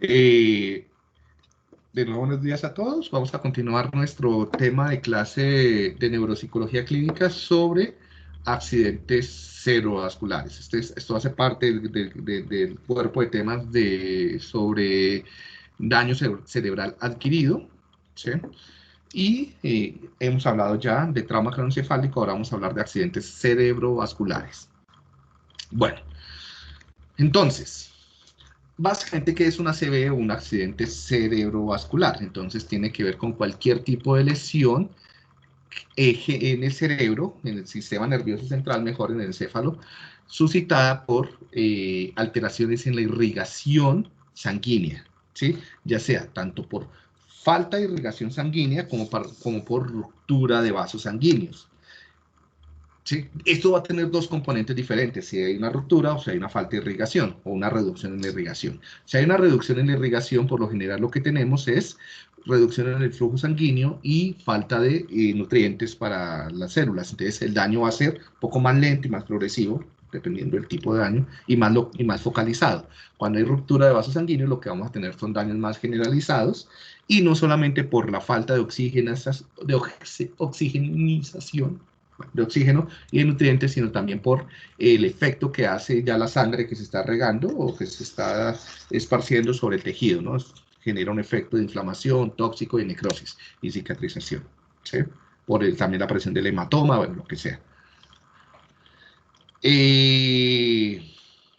Eh, de nuevo, buenos días a todos. Vamos a continuar nuestro tema de clase de neuropsicología clínica sobre accidentes cerebrovasculares. Esto hace parte del cuerpo de temas sobre daño cerebral adquirido, ¿sí? Y hemos hablado ya de trauma craneoencefálico, ahora vamos a hablar de accidentes cerebrovasculares. Bueno, entonces, básicamente, ¿qué es una ACV o un accidente cerebrovascular? Entonces, tiene que ver con cualquier tipo de lesión en el cerebro, en el sistema nervioso central, mejor en el encéfalo, suscitada por alteraciones en la irrigación sanguínea, ¿sí? Ya sea tanto por falta de irrigación sanguínea como por ruptura de vasos sanguíneos. ¿Sí? Esto va a tener dos componentes diferentes, si hay una ruptura o si hay una falta de irrigación o una reducción en la irrigación. Si hay una reducción en la irrigación, por lo general lo que tenemos es reducción en el flujo sanguíneo y falta de nutrientes para las células. Entonces el daño va a ser un poco más lento y más progresivo, dependiendo del tipo de daño, y más focalizado. Cuando hay ruptura de vasos sanguíneos, lo que vamos a tener son daños más generalizados y no solamente por la falta de oxigenización de oxígeno y de nutrientes, sino también por el efecto que hace ya la sangre que se está regando o que se está esparciendo sobre el tejido, ¿no? Genera un efecto de inflamación, tóxico y necrosis y cicatrización, ¿sí? También la aparición del hematoma, bueno, lo que sea.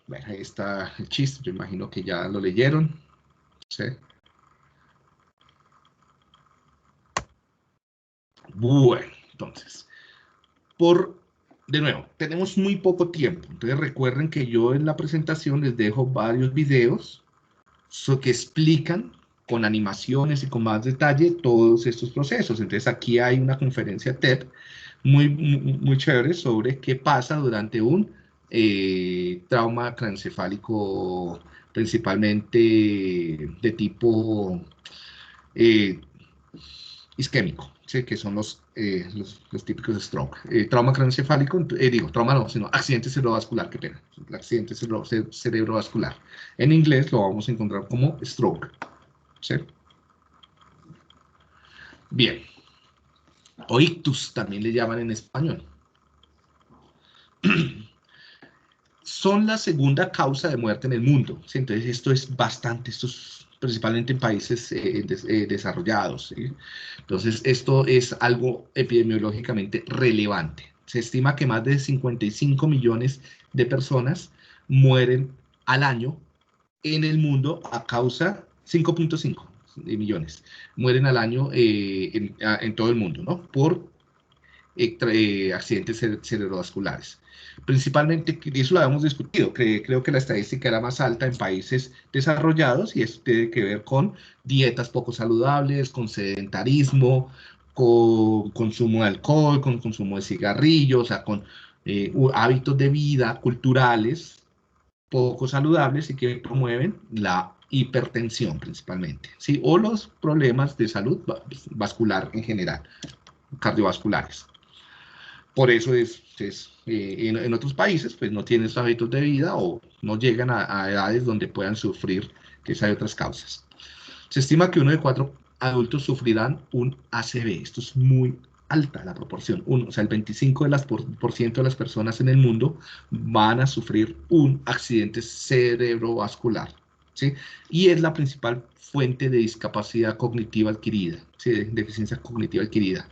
Bueno, ahí está el chiste, yo imagino que ya lo leyeron, ¿sí? Bueno, entonces, de nuevo, tenemos muy poco tiempo, entonces recuerden que yo en la presentación les dejo varios videos que explican con animaciones y con más detalle todos estos procesos. Entonces aquí hay una conferencia TED muy chévere sobre qué pasa durante un trauma craneoencefálico, principalmente de tipo eh, isquémico, ¿sí? Que son los típicos stroke. Trauma craneoencefálico, trauma no, sino accidente cerebrovascular, qué pena. El accidente cerebrovascular. En inglés lo vamos a encontrar como stroke, ¿sí? Bien. O ictus también le llaman en español. Son la segunda causa de muerte en el mundo, ¿sí? Entonces esto es principalmente en países desarrollados, ¿sí? Entonces esto es algo epidemiológicamente relevante. Se estima que más de 55 millones de personas mueren al año en el mundo a causa, 5.5 millones, mueren al año en todo el mundo, ¿no? Por accidentes cerebrovasculares. Principalmente, y eso lo habíamos discutido, creo que la estadística era más alta en países desarrollados y esto tiene que ver con dietas poco saludables, con sedentarismo, con consumo de alcohol, con consumo de cigarrillos, o sea, con hábitos de vida culturales poco saludables y que promueven la hipertensión principalmente, ¿sí? O los problemas de salud vascular en general, cardiovasculares. Por eso en otros países pues no tienen estos hábitos de vida o no llegan a edades donde puedan sufrir, que hay otras causas. Se estima que 1 de 4 adultos sufrirán un ACV. Esto es muy alta la proporción. O sea, el 25% de las personas en el mundo van a sufrir un accidente cerebrovascular, ¿sí? Y es la principal fuente de discapacidad cognitiva adquirida, ¿sí? De deficiencia cognitiva adquirida.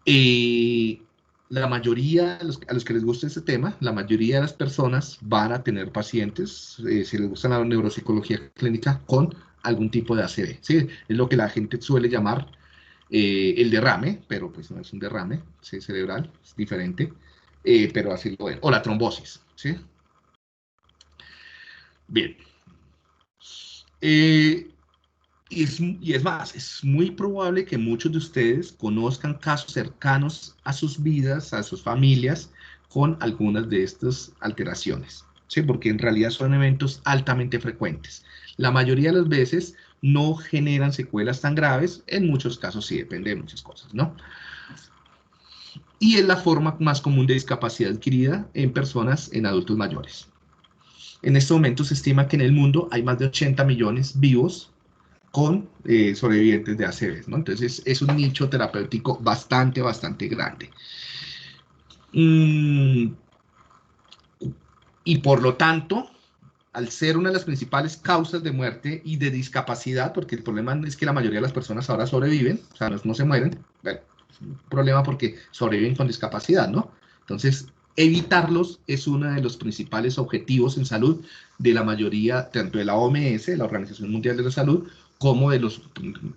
Eh, la mayoría, a los que les gusta este tema, la mayoría de las personas van a tener pacientes, si les gusta la neuropsicología clínica, con algún tipo de ACV, ¿sí? Es lo que la gente suele llamar el derrame, pero pues no es un derrame, ¿sí? Cerebral, es diferente, pero así lo ven. O la trombosis, ¿sí? Bien. Eh, y es más, es muy probable que muchos de ustedes conozcan casos cercanos a sus vidas, a sus familias, con algunas de estas alteraciones, ¿sí? Porque en realidad son eventos altamente frecuentes. La mayoría de las veces no generan secuelas tan graves, en muchos casos sí, depende de muchas cosas, ¿no? Y es la forma más común de discapacidad adquirida en personas, en adultos mayores. en este momento se estima que en el mundo hay más de 80 millones vivos con sobrevivientes de ACV, ¿no? Entonces es un nicho terapéutico bastante, bastante grande. Y por lo tanto, al ser una de las principales causas de muerte y de discapacidad, porque el problema es que la mayoría de las personas ahora sobreviven, o sea, no se mueren, bueno, es un problema porque sobreviven con discapacidad, ¿no? Entonces, evitarlos es uno de los principales objetivos en salud de la mayoría, tanto de la OMS, la Organización Mundial de la Salud, como de los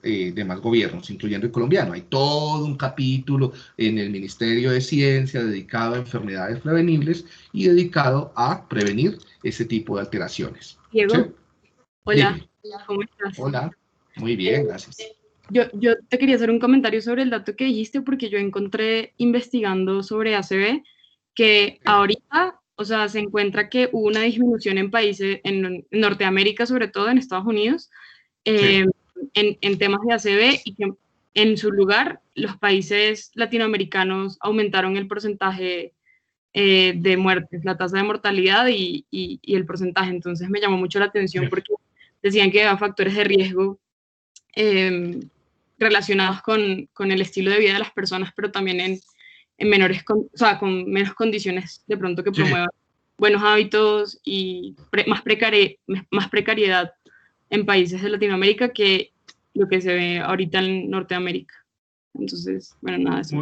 demás gobiernos, incluyendo el colombiano. Hay todo un capítulo en el Ministerio de Ciencia dedicado a enfermedades prevenibles y dedicado a prevenir ese tipo de alteraciones. ¿Sí? Diego, hola, Dime. ¿cómo estás? Hola. Muy bien, gracias. Yo te quería hacer un comentario sobre el dato que dijiste porque yo encontré investigando sobre ACV que ahorita, o sea, se encuentra que hubo una disminución en países, en Norteamérica, sobre todo en Estados Unidos, Sí. en temas de ACV y que en su lugar los países latinoamericanos aumentaron el porcentaje de muertes, la tasa de mortalidad y el porcentaje. Entonces me llamó mucho la atención porque decían que había factores de riesgo relacionados con el estilo de vida de las personas, pero también en menores, o sea, con menos condiciones de pronto que Sí. promuevan buenos hábitos y más precariedad en países de Latinoamérica que lo que se ve ahorita en Norteamérica. Entonces, bueno, nada, eso.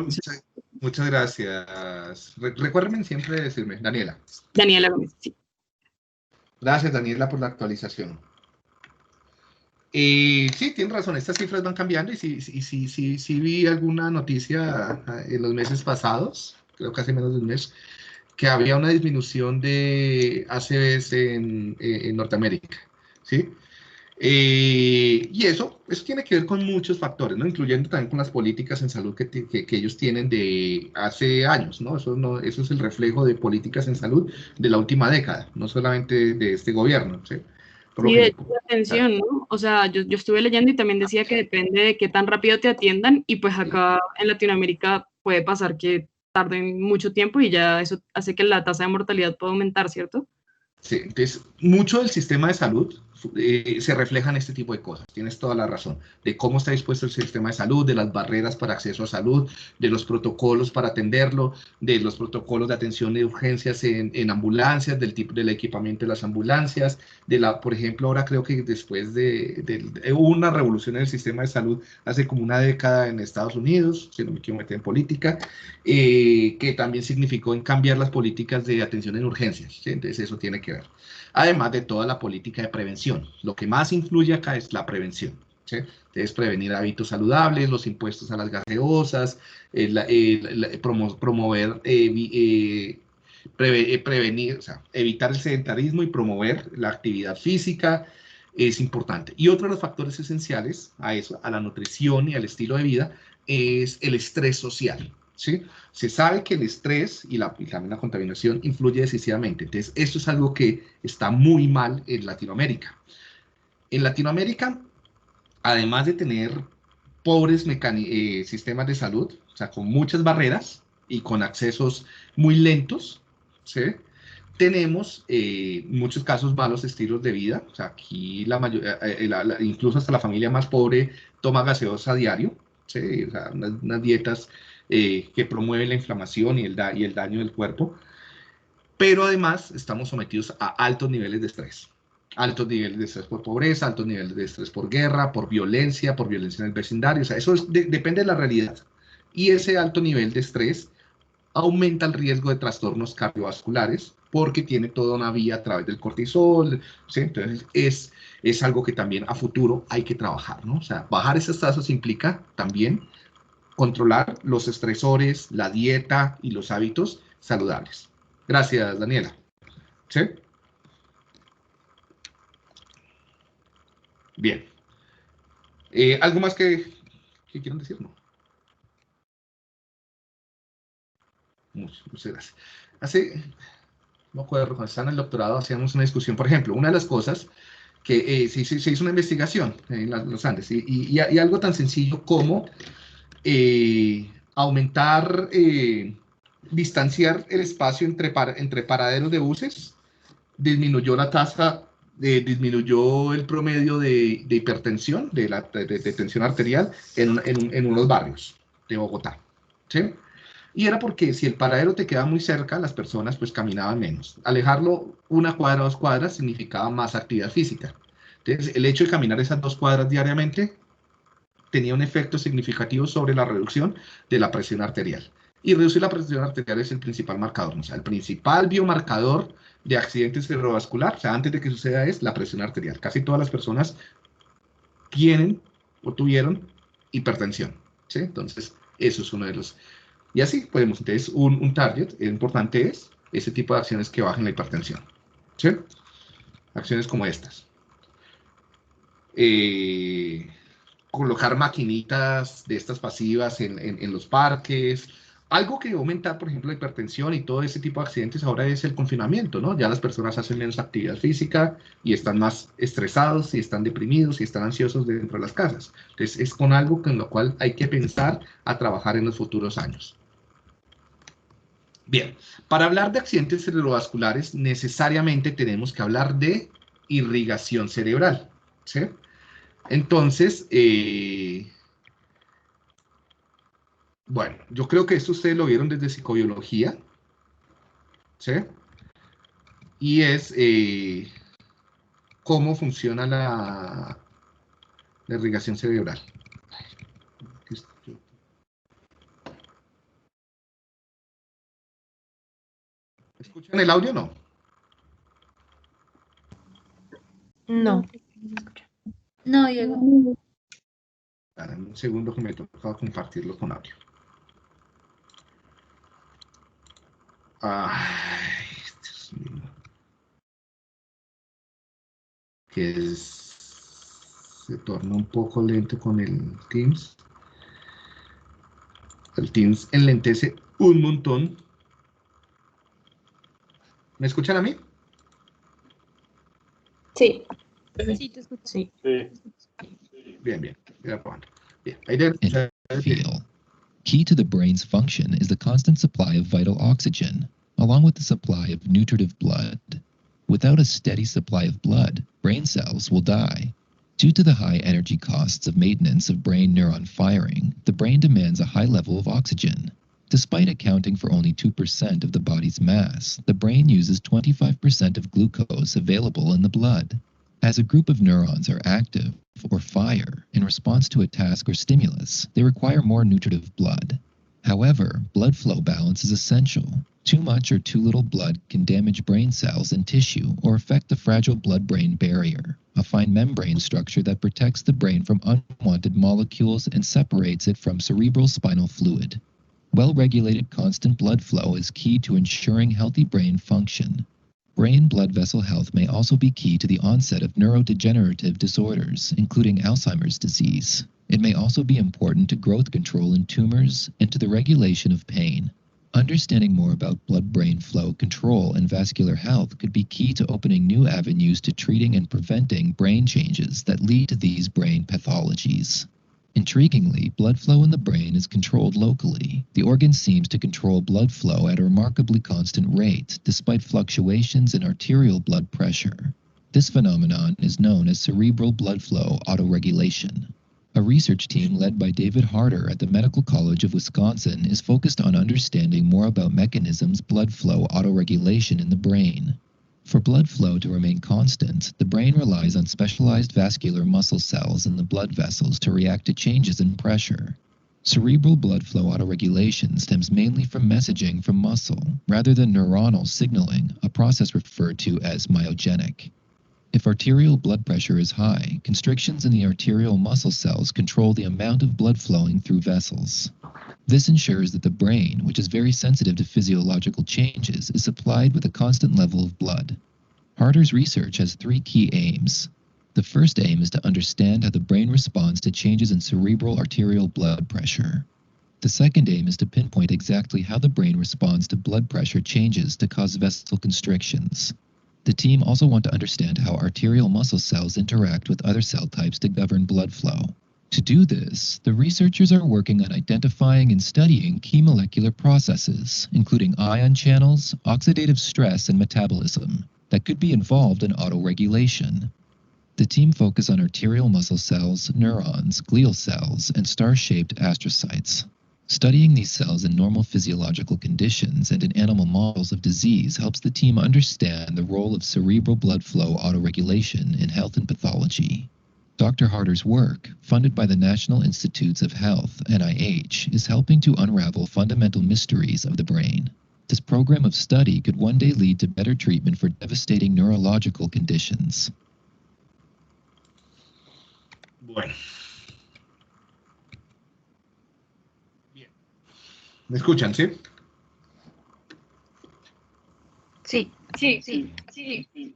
Muchas gracias. Recuérdenme siempre decirme, Daniela. Daniela Gómez, sí. Gracias, Daniela, por la actualización. Sí, tienes razón, estas cifras van cambiando y sí vi alguna noticia en los meses pasados, creo que hace menos de un mes, que había una disminución de ACVs en Norteamérica, ¿sí? Y eso tiene que ver con muchos factores, ¿no? Incluyendo también con las políticas en salud que ellos tienen de hace años, ¿no? Eso es el reflejo de políticas en salud de la última década, no solamente de este gobierno, ¿sí? Por lo Sí, de hecho, que, atención, ¿no? O sea, yo estuve leyendo y también decía que depende de qué tan rápido te atiendan y pues acá en Latinoamérica puede pasar que tarden mucho tiempo y ya eso hace que la tasa de mortalidad pueda aumentar, ¿cierto? sí, entonces, mucho del sistema de salud se refleja en este tipo de cosas. Tienes toda la razón. De cómo está dispuesto el sistema de salud, de las barreras para acceso a salud, de los protocolos para atenderlo, de los protocolos de atención de urgencias en ambulancias, del tipo del equipamiento de las ambulancias, por ejemplo, ahora creo que después hubo una revolución en el sistema de salud hace como una década en Estados Unidos, si no me quiero meter en política, que también significó en cambiar las políticas de atención en urgencias, ¿sí? Entonces eso tiene que ver. Además de toda la política de prevención. Lo que más influye acá es la prevención, ¿sí? Entonces prevenir hábitos saludables, los impuestos a las gaseosas, promover, prevenir, o sea, evitar el sedentarismo y promover la actividad física es importante. Y otro de los factores esenciales a eso, a la nutrición y al estilo de vida, es el estrés social, ¿sí? Se sabe que el estrés y también la contaminación influye decisivamente. Entonces, esto es algo que está muy mal en Latinoamérica. En Latinoamérica, además de tener pobres sistemas de salud, o sea, con muchas barreras y con accesos muy lentos, ¿sí? Tenemos muchos casos malos estilos de vida. O sea, aquí incluso hasta la familia más pobre toma gaseosa a diario, ¿sí? O sea, unas dietas que promueven la inflamación y el daño del cuerpo. Pero además estamos sometidos a altos niveles de estrés. Altos niveles de estrés por pobreza, altos niveles de estrés por guerra, por violencia en el vecindario. O sea, eso depende de la realidad. Y ese alto nivel de estrés aumenta el riesgo de trastornos cardiovasculares porque tiene toda una vía a través del cortisol, ¿sí? Entonces es algo que también a futuro hay que trabajar, ¿no? O sea, bajar esas tasas implica también controlar los estresores, la dieta y los hábitos saludables. Gracias, Daniela. ¿Sí? Bien. ¿Algo más que quieran decir? No. Muchas gracias. No me acuerdo, cuando estaba en el doctorado hacíamos una discusión, por ejemplo, una de las cosas que se hizo una investigación en los Andes y algo tan sencillo como aumentar, distanciar el espacio entre paraderos de buses disminuyó la tasa, disminuyó el promedio de hipertensión, de tensión arterial en unos barrios de Bogotá, ¿sí? Y era porque si el paradero te quedaba muy cerca, las personas pues caminaban menos. Alejarlo 1 cuadra, 2 cuadras significaba más actividad física. Entonces, el hecho de caminar esas 2 cuadras diariamente tenía un efecto significativo sobre la reducción de la presión arterial. Y reducir la presión arterial es el principal marcador, o sea, el principal biomarcador de accidente cerebrovascular, o sea, antes de que suceda, es la presión arterial. Casi todas las personas tienen o tuvieron hipertensión, ¿sí? Entonces, eso es uno de los... Y así podemos, entonces, un target importante es ese tipo de acciones que bajen la hipertensión, ¿sí? Acciones como estas. Colocar maquinitas de estas pasivas en los parques. Algo que va a aumentar, por ejemplo, la hipertensión y todo ese tipo de accidentes ahora es el confinamiento, ¿no? Ya las personas hacen menos actividad física y están más estresados y están deprimidos y están ansiosos dentro de las casas. Entonces, es con algo con lo cual hay que pensar a trabajar en los futuros años. Bien, para hablar de accidentes cerebrovasculares, necesariamente tenemos que hablar de irrigación cerebral, ¿sí? Entonces, bueno, yo creo que esto ustedes lo vieron desde psicobiología, ¿sí? Y es cómo funciona la irrigación cerebral. ¿Escuchan el audio o no? No. No, Diego. Un segundo que me toca compartirlo con audio. Ay, Dios mío. Que se torna un poco lento con el Teams. El Teams enlentece un montón. ¿Me escuchan a mí? Sí. Sí, te escucho. Sí. Bien, bien. Bien. Ahí debe escuchar el Feel. Key to the brain's function is the constant supply of vital oxygen, along with the supply of nutritive blood. Without a steady supply of blood, brain cells will die. Due to the high energy costs of maintenance of brain neuron firing, the brain demands a high level of oxygen. Despite accounting for only 2% of the body's mass, the brain uses 25% of glucose available in the blood. As a group of neurons are active or fire in response to a task or stimulus, they require more nutritive blood. However, blood flow balance is essential. Too much or too little blood can damage brain cells and tissue or affect the fragile blood-brain barrier, a fine membrane structure that protects the brain from unwanted molecules and separates it from cerebral spinal fluid. Well-regulated constant blood flow is key to ensuring healthy brain function. Brain blood vessel health may also be key to the onset of neurodegenerative disorders, including Alzheimer's disease. It may also be important to growth control in tumors and to the regulation of pain. Understanding more about blood-brain flow control and vascular health could be key to opening new avenues to treating and preventing brain changes that lead to these brain pathologies. Intriguingly, blood flow in the brain is controlled locally. The organ seems to control blood flow at a remarkably constant rate, despite fluctuations in arterial blood pressure. This phenomenon is known as cerebral blood flow autoregulation. A research team led by David Harder at the Medical College of Wisconsin is focused on understanding more about mechanisms blood flow autoregulation in the brain. For blood flow to remain constant, the brain relies on specialized vascular muscle cells in the blood vessels to react to changes in pressure. Cerebral blood flow autoregulation stems mainly from messaging from muscle, rather than neuronal signaling, a process referred to as myogenic. If arterial blood pressure is high, constrictions in the arterial muscle cells control the amount of blood flowing through vessels. This ensures that the brain, which is very sensitive to physiological changes, is supplied with a constant level of blood. Harder's research has 3 key aims. The first aim is to understand how the brain responds to changes in cerebral arterial blood pressure. The second aim is to pinpoint exactly how the brain responds to blood pressure changes to cause vessel constrictions. The team also want to understand how arterial muscle cells interact with other cell types to govern blood flow. To do this, the researchers are working on identifying and studying key molecular processes, including ion channels, oxidative stress, and metabolism. that could be involved in autoregulation. The team focused on arterial muscle cells, neurons, glial cells, and star-shaped astrocytes. Studying these cells in normal physiological conditions and in animal models of disease helps the team understand the role of cerebral blood flow autoregulation in health and pathology. Dr. Harder's work, funded by the National Institutes of Health, NIH, is helping to unravel fundamental mysteries of the brain. This program of study could one day lead to better treatment for devastating neurological conditions. Bueno. Bien. ¿Me escuchan, sí? Sí.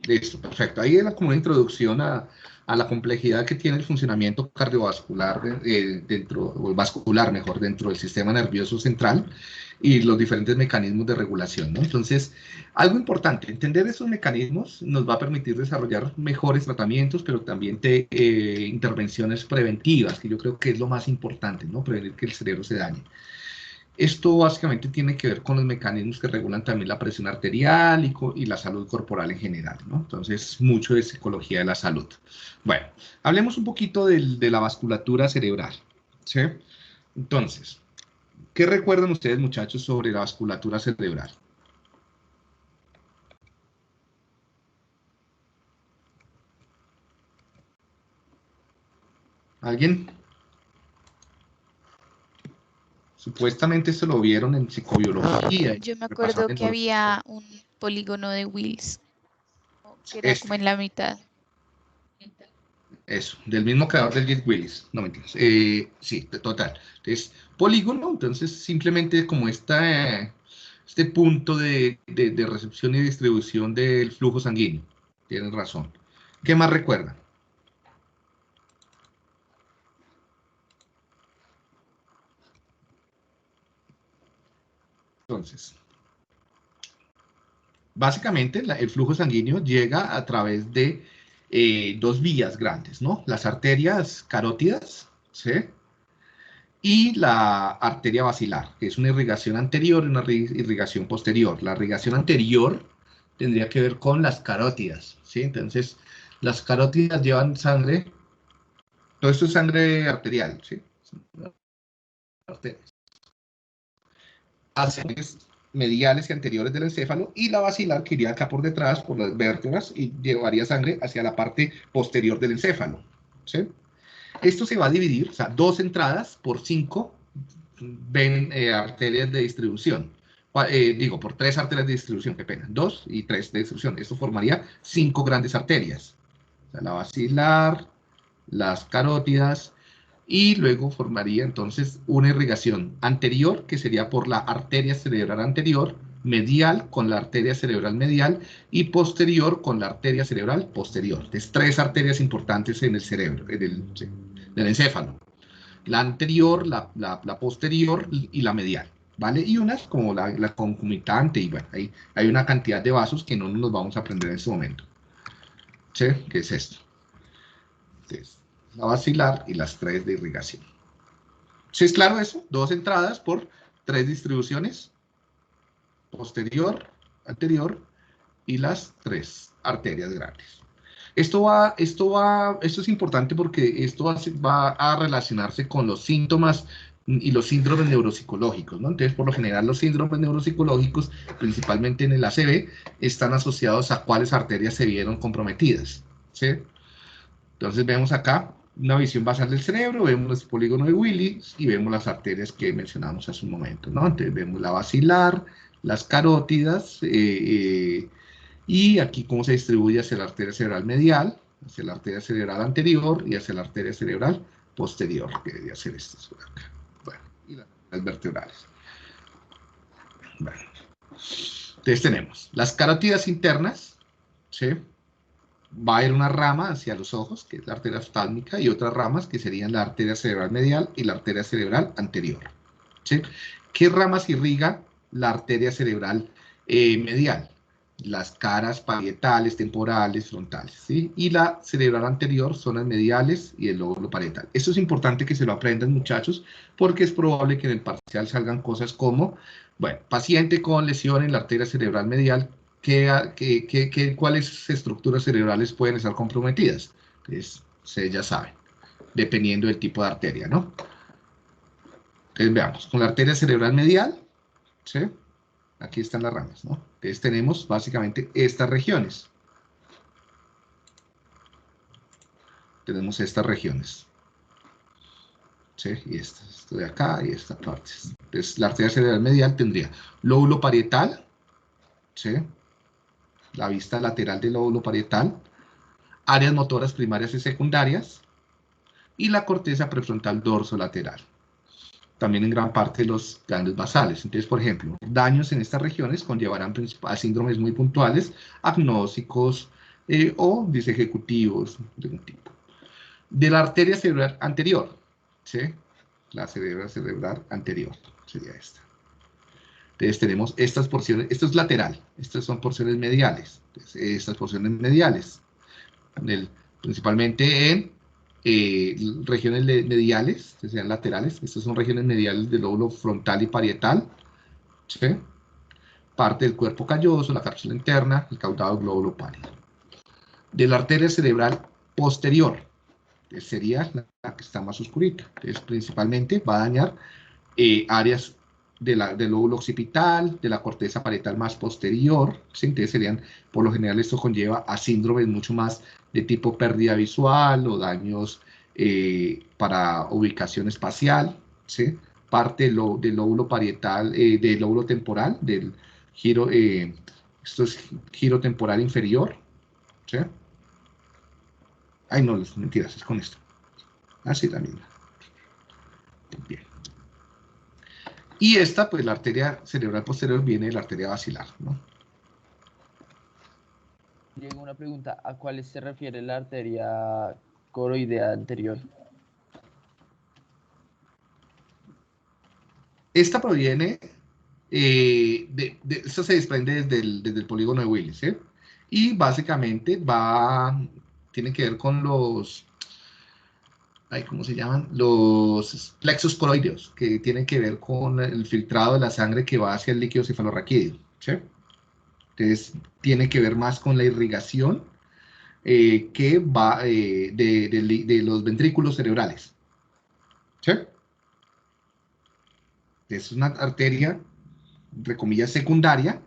Listo, perfecto. Ahí era como una introducción a la complejidad que tiene el funcionamiento cardiovascular o vascular, mejor, dentro del sistema nervioso central y los diferentes mecanismos de regulación, ¿no? Entonces, algo importante, entender esos mecanismos nos va a permitir desarrollar mejores tratamientos, pero también intervenciones preventivas, que yo creo que es lo más importante, ¿no? Prevenir que el cerebro se dañe. Esto básicamente tiene que ver con los mecanismos que regulan también la presión arterial y la salud corporal en general, ¿no? Entonces, mucho de psicología de la salud. Bueno, hablemos un poquito de la vasculatura cerebral, ¿sí? Entonces, ¿qué recuerdan ustedes, muchachos, sobre la vasculatura cerebral? ¿Alguien? Supuestamente esto lo vieron en psicobiología. Yo me acuerdo que había un polígono de Wills, que era como en la mitad. Eso, del mismo creador del Jet Willis, no mentiras. Sí, total. Entonces, polígono, entonces simplemente como este punto de recepción y distribución del flujo sanguíneo. Tienen razón. ¿Qué más recuerdan? Entonces, básicamente el flujo sanguíneo llega a través de dos vías grandes, ¿no? Las arterias carótidas, ¿sí? Y la arteria basilar, que es una irrigación anterior y una irrigación posterior. La irrigación anterior tendría que ver con las carótidas, ¿sí? Entonces, las carótidas llevan sangre, todo esto es sangre arterial, ¿sí? Arterias. Hacia mediales y anteriores del encéfalo, y la basilar que iría acá por detrás, por las vértebras, y llevaría sangre hacia la parte posterior del encéfalo, ¿sí? Esto se va a dividir, o sea, 2 entradas por 5 arterias de distribución. Por 3 arterias de distribución, qué pena, 2 y 3 de distribución. Esto formaría 5 grandes arterias. O sea, la basilar, las carótidas, y luego formaría entonces una irrigación anterior, que sería por la arteria cerebral anterior, medial con la arteria cerebral medial, y posterior con la arteria cerebral posterior. Entonces, 3 arterias importantes en el cerebro, del encéfalo. La anterior, la posterior y la medial, ¿vale? Y unas como la concomitante, y bueno, hay una cantidad de vasos que no nos vamos a aprender en este momento. ¿Sí? ¿Qué es esto? Entonces, la basilar y las 3 de irrigación. ¿Sí es claro eso? 2 entradas por 3 distribuciones, posterior, anterior, y las 3 arterias grandes. Esto es importante porque esto va a relacionarse con los síntomas y los síndromes neuropsicológicos, ¿no? Entonces, por lo general, los síndromes neuropsicológicos, principalmente en el ACV, están asociados a cuáles arterias se vieron comprometidas, ¿sí? Entonces, vemos acá una visión basal del cerebro, vemos el polígono de Willis y vemos las arterias que mencionamos hace un momento, ¿no? Entonces, vemos la basilar, las carótidas, y aquí cómo se distribuye hacia la arteria cerebral medial, hacia la arteria cerebral anterior y hacia la arteria cerebral posterior, que debería ser esta por acá. Bueno, y las vertebrales. Bueno. Entonces tenemos las carótidas internas, ¿sí? Va a ir una rama hacia los ojos, que es la arteria oftálmica, y otras ramas que serían la arteria cerebral medial y la arteria cerebral anterior, ¿sí? ¿Qué ramas irriga la arteria cerebral medial? Las caras parietales, temporales, frontales, ¿sí? Y la cerebral anterior son las mediales y el lóbulo parietal. Esto es importante que se lo aprendan, muchachos, porque es probable que en el parcial salgan cosas como, bueno, paciente con lesión en la arteria cerebral medial, ¿cuáles estructuras cerebrales pueden estar comprometidas? Entonces, ustedes ya saben, dependiendo del tipo de arteria, ¿no? Entonces, veamos, con la arteria cerebral medial, ¿sí? Aquí están las ramas, ¿no? Entonces, tenemos básicamente estas regiones. Tenemos estas regiones. ¿Sí? Y esto de acá y esta parte. Entonces, la arteria cerebral medial tendría lóbulo parietal, ¿sí? La vista lateral del lóbulo parietal, áreas motoras primarias y secundarias, y la corteza prefrontal dorsolateral. También en gran parte los ganglios basales. Entonces, por ejemplo, daños en estas regiones conllevarán a síndromes muy puntuales, agnósicos o disejecutivos de un tipo. De la arteria cerebral anterior, ¿sí? La cerebral anterior sería esta. Entonces tenemos estas porciones, esto es lateral, estas son porciones mediales. Entonces, estas porciones mediales, principalmente en regiones mediales, que sean laterales, estas son regiones mediales del lóbulo frontal y parietal, ¿sí? Parte del cuerpo calloso, la cápsula interna, el caudado glóbulo pálido. De la arteria cerebral posterior, sería la que está más oscurita. Entonces, principalmente va a dañar áreas del lóbulo occipital, de la corteza parietal más posterior, ¿sí? Entonces serían, por lo general esto conlleva a síndromes mucho más de tipo pérdida visual o daños para ubicación espacial, ¿sí? Parte del lóbulo parietal, del lóbulo temporal, del giro, esto es giro temporal inferior, ¿sí? Ay, no, mentiras, es con esto. Así también. Bien. Y esta, pues la arteria cerebral posterior viene de la arteria basilar, ¿no? Diego, una pregunta, ¿a cuál se refiere la arteria coroidea anterior? Esta proviene, esto se desprende desde el polígono de Willis, ¿sí? Y básicamente tiene que ver con los, ¿cómo se llaman? Los plexos coroideos, que tienen que ver con el filtrado de la sangre que va hacia el líquido cefalorraquídeo, ¿sí? Entonces, tiene que ver más con la irrigación que va de los ventrículos cerebrales, ¿sí? Es una arteria, entre comillas, secundaria,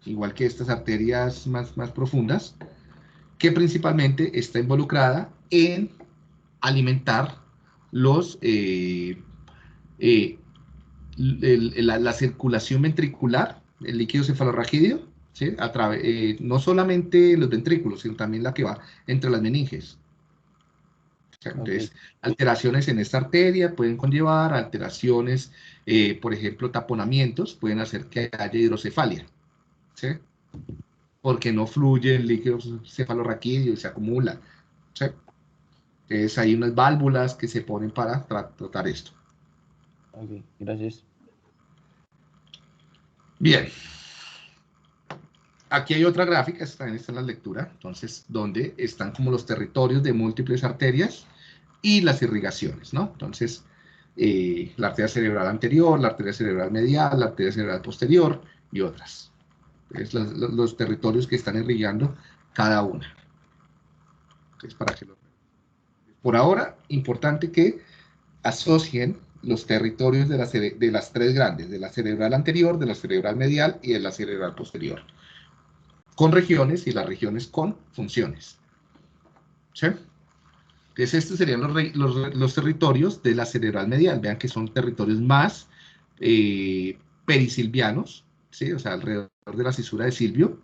igual que estas arterias más profundas, que principalmente está involucrada en alimentar la circulación ventricular, el líquido cefalorraquídeo, ¿sí? No solamente los ventrículos, sino también la que va entre las meninges. Entonces, alteraciones en esta arteria pueden conllevar alteraciones, por ejemplo, taponamientos, pueden hacer que haya hidrocefalia, ¿sí? Porque no fluye el líquido cefalorraquídeo y se acumula, ¿sí? Entonces, hay unas válvulas que se ponen para tratar esto. Ok, gracias. Bien. Aquí hay otra gráfica, también está en la lectura, entonces, donde están como los territorios de múltiples arterias y las irrigaciones, ¿no? Entonces, la arteria cerebral anterior, la arteria cerebral medial, la arteria cerebral posterior y otras. Es los territorios que están irrigando cada una. Entonces, por ahora, importante que asocien los territorios de las tres grandes, de la cerebral anterior, de la cerebral medial y de la cerebral posterior, con regiones y las regiones con funciones. ¿Sí? Entonces, estos serían los territorios de la cerebral medial. Vean que son territorios más perisilvianos, ¿sí? O sea, alrededor de la cisura de Silvio,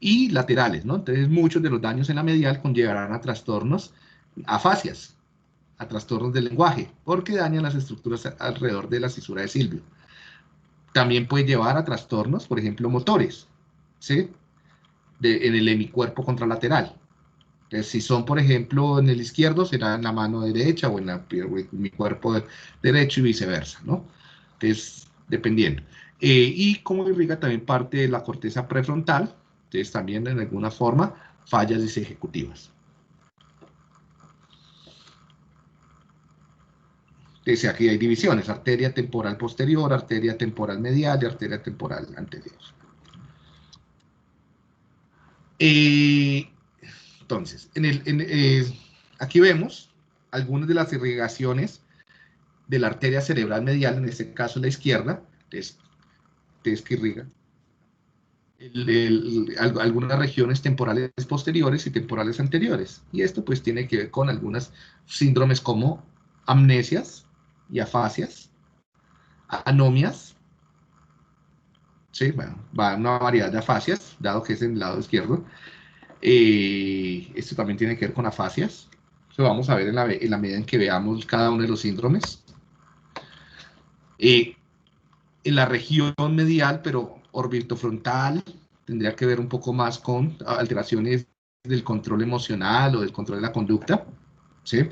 y laterales, ¿no? Entonces, muchos de los daños en la medial conllevarán a trastornos, afasias, a trastornos del lenguaje, porque dañan las estructuras alrededor de la cisura de Silvio. También puede llevar a trastornos, por ejemplo, motores, ¿sí? En el hemicuerpo contralateral. Entonces, si son, por ejemplo, en el izquierdo, será en la mano derecha o en mi cuerpo derecho y viceversa, ¿no? Entonces, dependiendo. Y como irriga también parte de la corteza prefrontal, entonces también en alguna forma fallas disejecutivas. Entonces, aquí hay divisiones: arteria temporal posterior, arteria temporal medial y arteria temporal anterior. Entonces, aquí vemos algunas de las irrigaciones de la arteria cerebral medial, en este caso la izquierda, entonces que irriga algunas regiones temporales posteriores y temporales anteriores. Y esto pues tiene que ver con algunas síndromes como amnesias y afasias, anomias, ¿sí? Bueno, va una variedad de afasias, dado que es en el lado izquierdo. Esto también tiene que ver con afasias. Eso vamos a ver en la medida en que veamos cada uno de los síndromes. En la región medial, pero orbitofrontal, tendría que ver un poco más con alteraciones del control emocional o del control de la conducta, ¿sí?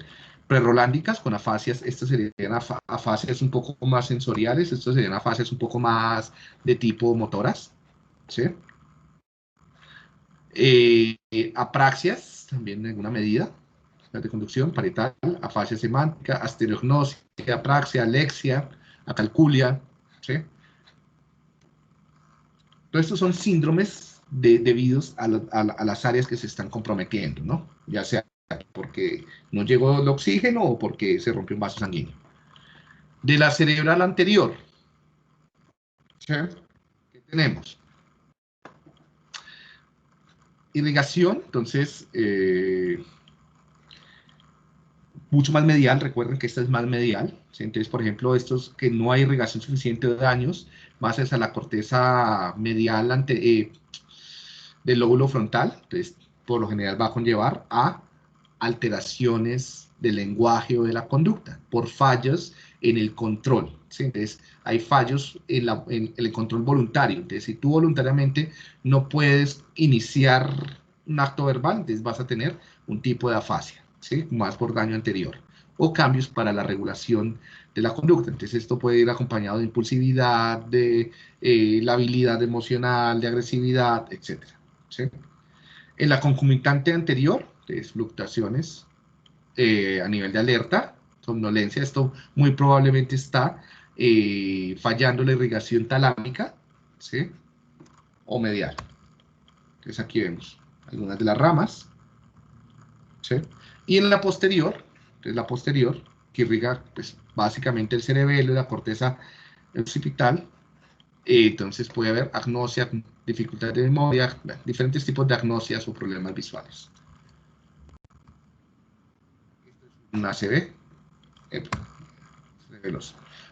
Prerrolándicas con afasias, estas serían afasias un poco más sensoriales, estas serían afasias un poco más de tipo motoras, ¿sí? Apraxias, también en alguna medida, de conducción, parietal, afasia semántica, astereognosia, apraxia, alexia, acalculia, ¿sí? Todos estos son síndromes debidos a las áreas que se están comprometiendo, ¿no? Ya sea porque no llegó el oxígeno o porque se rompió un vaso sanguíneo. De la cerebral anterior, ¿sí? ¿Qué tenemos? Irrigación, entonces, mucho más medial, recuerden que esta es más medial, ¿sí? Entonces, por ejemplo, estos que no hay irrigación suficiente de daños, más hacia la corteza medial del lóbulo frontal, entonces por lo general va a conllevar a alteraciones del lenguaje o de la conducta, por fallos en el control, ¿sí? Entonces hay fallos en el control voluntario, entonces si tú voluntariamente no puedes iniciar un acto verbal, entonces vas a tener un tipo de afasia, ¿sí? Más por daño anterior, o cambios para la regulación de la conducta, entonces esto puede ir acompañado de impulsividad, de labilidad emocional, de agresividad, etcétera, ¿sí? En la concomitante anterior, es fluctuaciones a nivel de alerta, somnolencia, esto muy probablemente está fallando la irrigación talámica, ¿sí? O medial. Entonces aquí vemos algunas de las ramas, ¿sí? Y en la posterior, que irriga pues, básicamente el cerebelo y la corteza occipital, entonces puede haber agnosia, dificultad de memoria, diferentes tipos de agnosias o problemas visuales. Una ACV.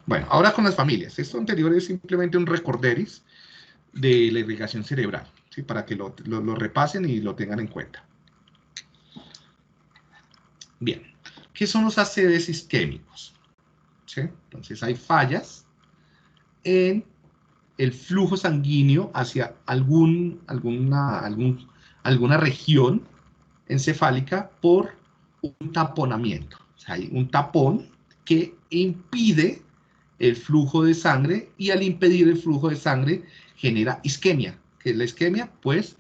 Bueno, ahora con las familias. Esto anterior es simplemente un recorderis de la irrigación cerebral, ¿sí? Para que lo repasen y lo tengan en cuenta. Bien, ¿qué son los ACVs isquémicos? ¿Sí? Entonces hay fallas en el flujo sanguíneo hacia alguna región encefálica por un taponamiento. O sea, hay un tapón que impide el flujo de sangre y al impedir el flujo de sangre genera isquemia. ¿Qué es la isquemia? Pues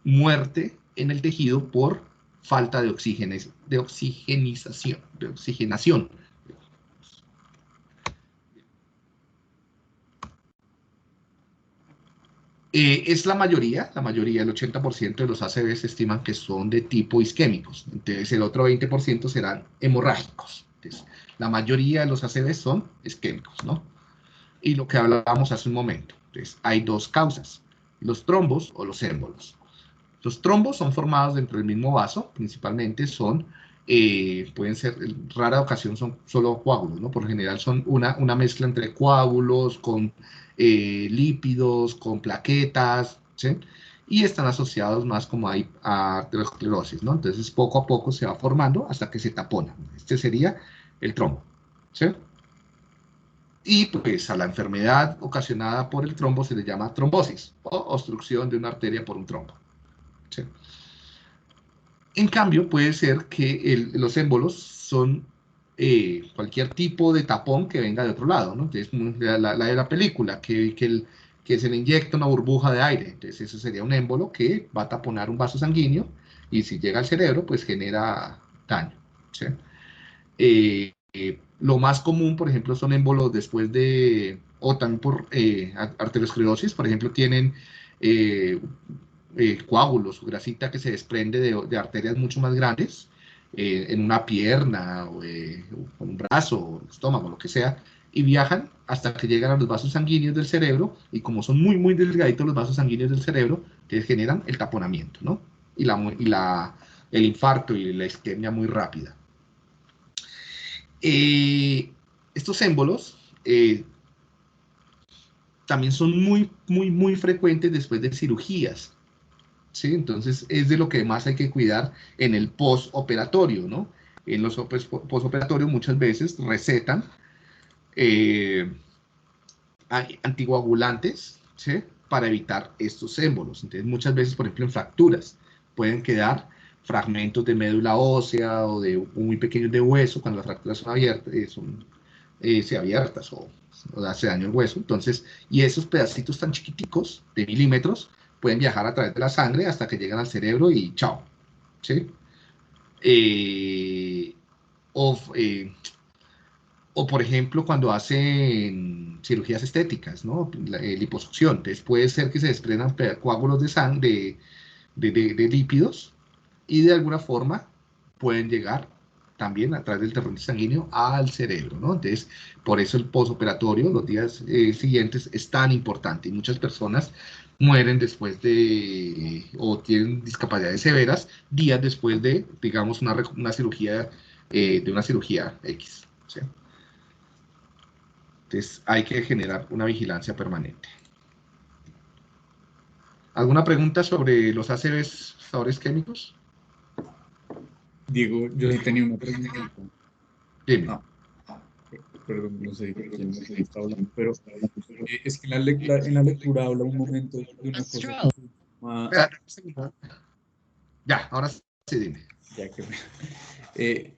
muerte en el tejido por falta de oxigenación. Es la mayoría, el 80% de los ACV se estiman que son de tipo isquémicos, entonces el otro 20% serán hemorrágicos. Entonces, la mayoría de los ACV son isquémicos, ¿no? Y lo que hablábamos hace un momento, entonces hay dos causas, los trombos o los émbolos. Los trombos son formados dentro del mismo vaso, principalmente pueden ser, en rara ocasión son solo coágulos, ¿no? Por lo general son una mezcla entre coágulos con lípidos, con plaquetas, ¿sí? Y están asociados más como a arteriosclerosis, ¿no? Entonces poco a poco se va formando hasta que se tapona. Este sería el trombo, ¿sí? Y pues a la enfermedad ocasionada por el trombo se le llama trombosis o obstrucción de una arteria por un trombo, ¿sí? En cambio, puede ser que los émbolos son cualquier tipo de tapón que venga de otro lado, ¿no? Entonces, la de la película, que se le inyecta una burbuja de aire. Entonces, eso sería un émbolo que va a taponar un vaso sanguíneo y si llega al cerebro, pues genera daño, ¿sí? Lo más común, por ejemplo, son émbolos después o también por arteriosclerosis, por ejemplo, tienen coágulos o grasita que se desprende de arterias mucho más grandes, en una pierna, o un brazo, o el estómago, lo que sea, y viajan hasta que llegan a los vasos sanguíneos del cerebro, y como son muy, muy delgaditos los vasos sanguíneos del cerebro, que generan el taponamiento, ¿no? El infarto y la isquemia muy rápida. Estos émbolos también son muy, muy, muy frecuentes después de cirugías, ¿sí? Entonces es de lo que más hay que cuidar en el postoperatorio, ¿no? En los postoperatorios muchas veces recetan anticoagulantes, ¿sí? Para evitar estos émbolos. Entonces muchas veces, por ejemplo, en fracturas pueden quedar fragmentos de médula ósea o de muy pequeños de hueso cuando las fracturas son abiertas, abiertas o hace daño el hueso. Entonces, y esos pedacitos tan chiquiticos de milímetros pueden viajar a través de la sangre hasta que llegan al cerebro y chao, ¿sí? O por ejemplo, cuando hacen cirugías estéticas, ¿no? Liposucción. Entonces puede ser que se desprendan coágulos de sangre, de lípidos, y de alguna forma pueden llegar también a través del torrente sanguíneo al cerebro, ¿no? Entonces, por eso el posoperatorio, los días siguientes, es tan importante. Y muchas personas mueren después o tienen discapacidades severas días después de, digamos, una cirugía, de una cirugía X, ¿sí? Entonces, hay que generar una vigilancia permanente. ¿Alguna pregunta sobre los ACVs, sabores químicos? Diego, yo sí tenía una pregunta. Dime. Perdón, no sé quién está hablando, pero es que en la lectura habla un momento de una cosa que se llama... Ya, ahora sí, dime. Ya que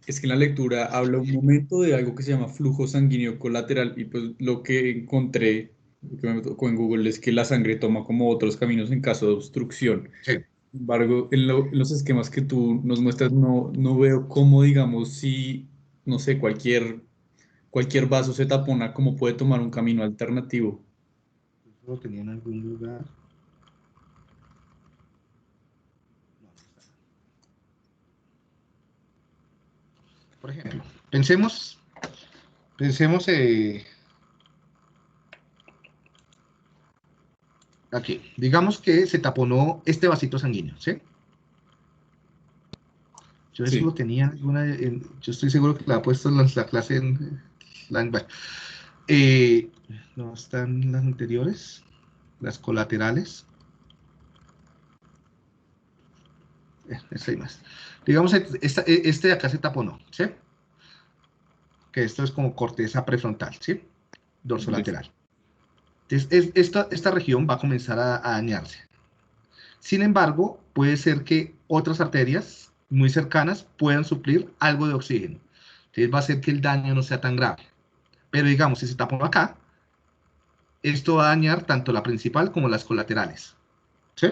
es que en la lectura habla un momento de algo que se llama flujo sanguíneo colateral, y pues lo que encontré, lo que me tocó en Google, es que la sangre toma como otros caminos en caso de obstrucción. Sí. Sin embargo, en los esquemas que tú nos muestras no veo cómo, digamos, si, no sé, cualquier vaso se tapona, cómo puede tomar un camino alternativo. ¿Eso lo tenía en algún lugar? Por ejemplo, pensemos aquí. Digamos que se taponó este vasito sanguíneo, ¿sí? Yo eso Sí. lo tenía en alguna... yo estoy seguro que la he puesto en la clase no están las anteriores, las colaterales. Esta hay más. Digamos, este de acá se taponó, ¿sí? Que esto es como corteza prefrontal, ¿sí? Dorsolateral. Entonces, esta región va a comenzar a dañarse. Sin embargo, puede ser que otras arterias muy cercanas puedan suplir algo de oxígeno. Entonces va a hacer que el daño no sea tan grave. Pero digamos, si se taponó acá, esto va a dañar tanto la principal como las colaterales, ¿sí?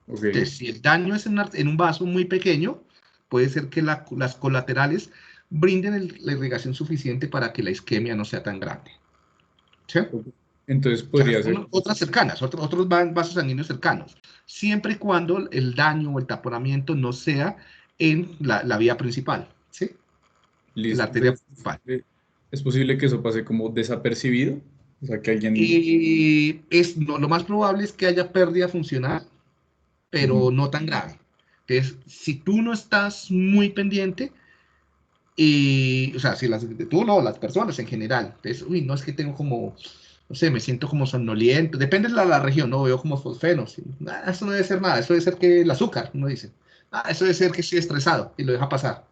Okay. Entonces, si el daño es en un vaso muy pequeño, puede ser que las colaterales brinden la irrigación suficiente para que la isquemia no sea tan grande, ¿sí? Entonces podría ser... Otras cercanas, otros vasos sanguíneos cercanos, siempre y cuando el daño o el taponamiento no sea en la vía principal, ¿sí? Listo. En la arteria principal. ¿Es posible que eso pase como desapercibido? O sea, que alguien... Lo más probable es que haya pérdida funcional, pero no tan grave. Entonces, si tú no estás muy pendiente, o sea, si tú no, las personas en general, entonces, uy, no es que tengo como, no sé, me siento como somnoliento, depende de la región, no veo como fosfenos, eso no debe ser nada, eso debe ser que el azúcar, uno dice, eso debe ser que estoy estresado, y lo deja pasar.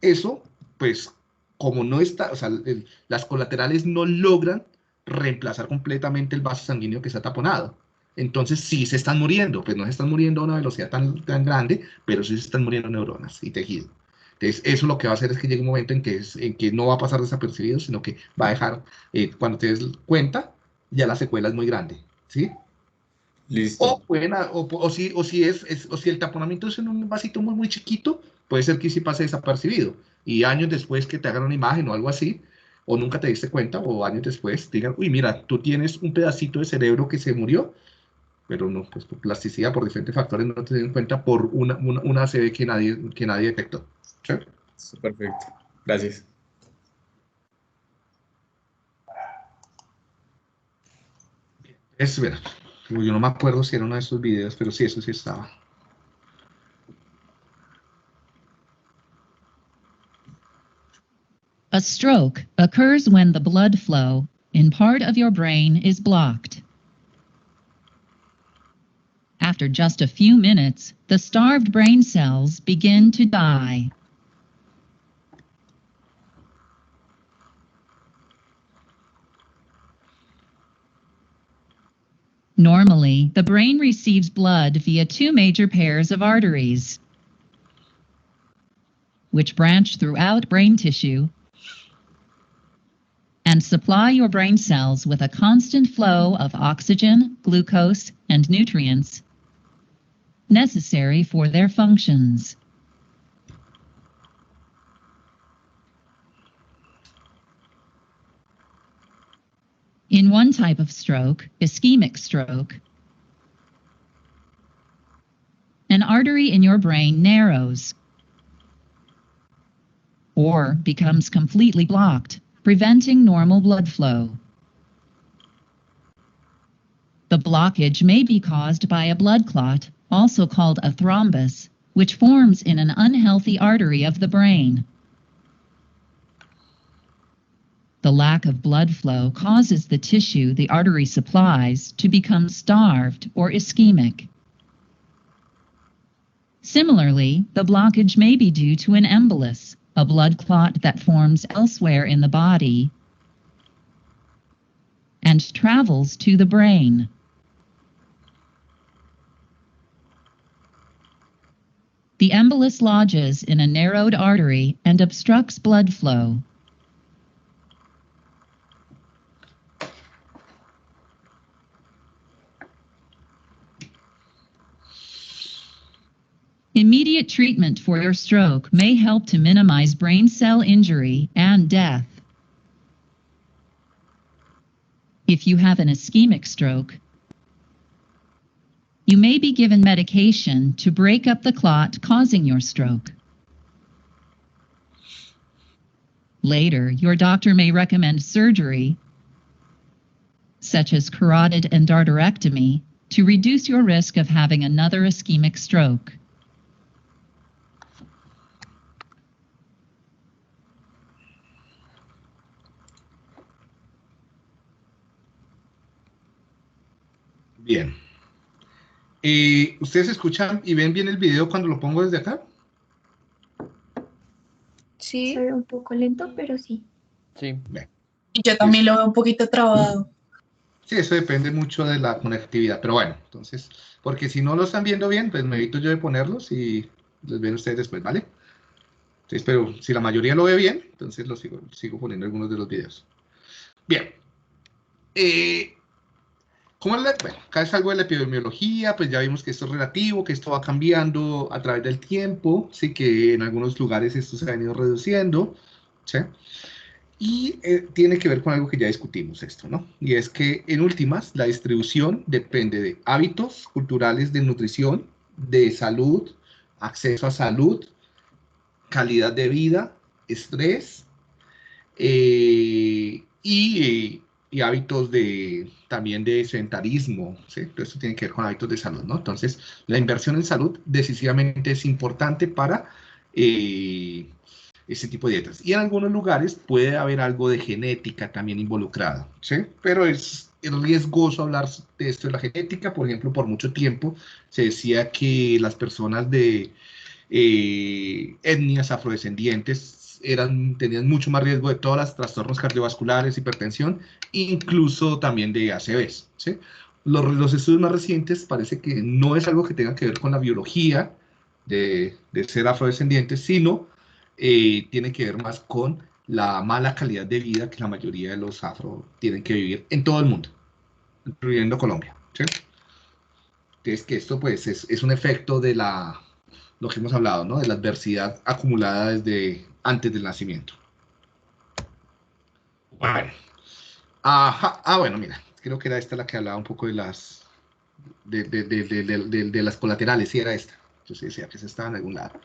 Eso, pues, como no está, o sea, las colaterales no logran reemplazar completamente el vaso sanguíneo que está taponado. Entonces sí se están muriendo, pues no se están muriendo a una velocidad tan grande, pero sí se están muriendo neuronas y tejido. Entonces, eso lo que va a hacer es que llegue un momento en que no va a pasar desapercibido, sino que va a dejar, cuando te des cuenta, ya la secuela es muy grande, ¿sí? Listo. O si el taponamiento es en un vasito muy, muy chiquito, puede ser que sí pase desapercibido. Y años después que te hagan una imagen o algo así, o nunca te diste cuenta, o años después digan, uy, mira, tú tienes un pedacito de cerebro que se murió, pero no, pues por plasticidad, por diferentes factores no te en cuenta por una ACV que nadie detectó. ¿Sí? Perfecto, gracias. Mira, yo no me acuerdo si era uno de esos videos, pero sí, eso sí estaba. A stroke occurs when the blood flow in part of your brain is blocked. After just a few minutes, the starved brain cells begin to die. Normally, the brain receives blood via two major pairs of arteries, which branch throughout brain tissue and supply your brain cells with a constant flow of oxygen, glucose, and nutrients necessary for their functions. In one type of stroke, ischemic stroke, an artery in your brain narrows or becomes completely blocked, preventing normal blood flow. The blockage may be caused by a blood clot, also called a thrombus, which forms in an unhealthy artery of the brain. The lack of blood flow causes the tissue the artery supplies to become starved or ischemic. Similarly, the blockage may be due to an embolus, a blood clot that forms elsewhere in the body and travels to the brain. The embolus lodges in a narrowed artery and obstructs blood flow. Immediate treatment for your stroke may help to minimize brain cell injury and death. If you have an ischemic stroke, you may be given medication to break up the clot causing your stroke. Later, your doctor may recommend surgery, such as carotid endarterectomy, to reduce your risk of having another ischemic stroke. Bien. ¿Ustedes escuchan y ven bien el video cuando lo pongo desde acá? Sí. Se ve un poco lento, pero sí. Sí. Bien. Y yo también lo veo un poquito trabado. Sí, eso depende mucho de la conectividad, pero bueno, entonces, porque si no lo están viendo bien, pues me evito yo de ponerlos y los ven ustedes después, ¿vale? Entonces, pero si la mayoría lo ve bien, entonces lo sigo poniendo algunos de los videos. Bien. Bueno, acá es algo de la epidemiología, pues ya vimos que esto es relativo, que esto va cambiando a través del tiempo, sí, que en algunos lugares esto se ha venido reduciendo, ¿sí? Y tiene que ver con algo que ya discutimos esto, ¿no? Y es que en últimas, la distribución depende de hábitos culturales de nutrición, de salud, acceso a salud, calidad de vida, estrés, y hábitos también de sedentarismo, ¿sí? Entonces, esto tiene que ver con hábitos de salud, ¿no? Entonces, la inversión en salud decisivamente es importante para ese tipo de dietas. Y en algunos lugares puede haber algo de genética también involucrado, ¿sí? Pero es riesgoso hablar de esto de la genética. Por ejemplo, por mucho tiempo se decía que las personas de etnias afrodescendientes tenían mucho más riesgo de todos los trastornos cardiovasculares, hipertensión, incluso también de ACVs, ¿sí? Los estudios más recientes parece que no es algo que tenga que ver con la biología de ser afrodescendientes, sino tiene que ver más con la mala calidad de vida que la mayoría de los afro tienen que vivir en todo el mundo, incluyendo Colombia, ¿sí? Entonces, que esto pues es un efecto de lo que hemos hablado, ¿no? De la adversidad acumulada desde antes del nacimiento. Bueno. Ajá. Bueno, mira, creo que era esta la que hablaba un poco de de las colaterales, sí era esta. Entonces decía que se estaba en algún lado.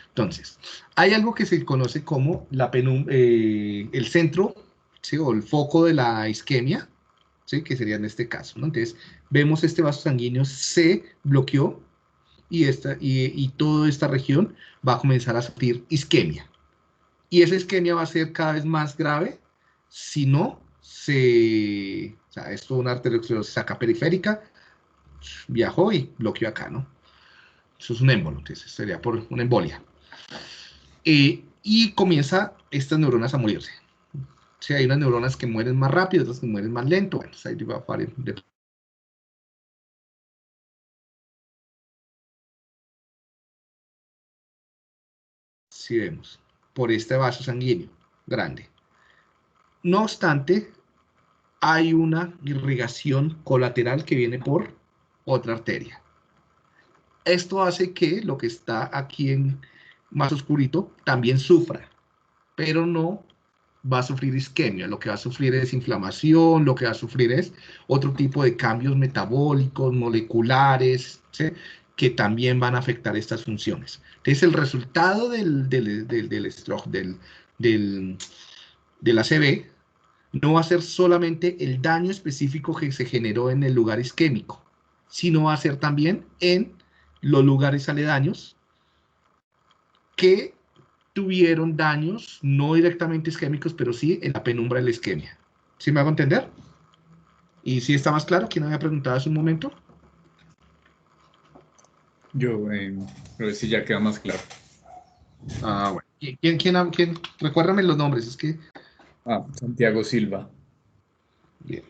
Entonces, hay algo que se conoce como el centro, ¿sí? O el foco de la isquemia, ¿sí? Que sería en este caso, ¿no? Entonces, vemos este vaso sanguíneo se bloqueó y toda esta región va a comenzar a sufrir isquemia. Y esa isquemia va a ser cada vez más grave si no o sea, esto es una arteriosclerosis acá periférica, viajó y bloqueó acá, ¿no? Eso es un émbolo, entonces sería por una embolia. Y comienza estas neuronas a morirse. O sea, hay unas neuronas que mueren más rápido, otras que mueren más lento. Bueno, ahí va a variar. Si vemos, por este vaso sanguíneo grande. No obstante, hay una irrigación colateral que viene por otra arteria. Esto hace que lo que está aquí en más oscurito también sufra, pero no va a sufrir isquemia, lo que va a sufrir es inflamación, lo que va a sufrir es otro tipo de cambios metabólicos, moleculares, ¿sí? Que también van a afectar estas funciones. Entonces, el resultado del ACV no va a ser solamente el daño específico que se generó en el lugar isquémico, sino va a ser también en los lugares aledaños que tuvieron daños, no directamente isquémicos, pero sí en la penumbra de la isquemia. ¿Sí me hago entender? ¿Y si está más claro? ¿Quién había preguntado hace un momento? Yo creo que sí ya queda más claro. Ah, bueno. ¿Quién? Recuérdame los nombres, es que... Santiago Silva. Bien.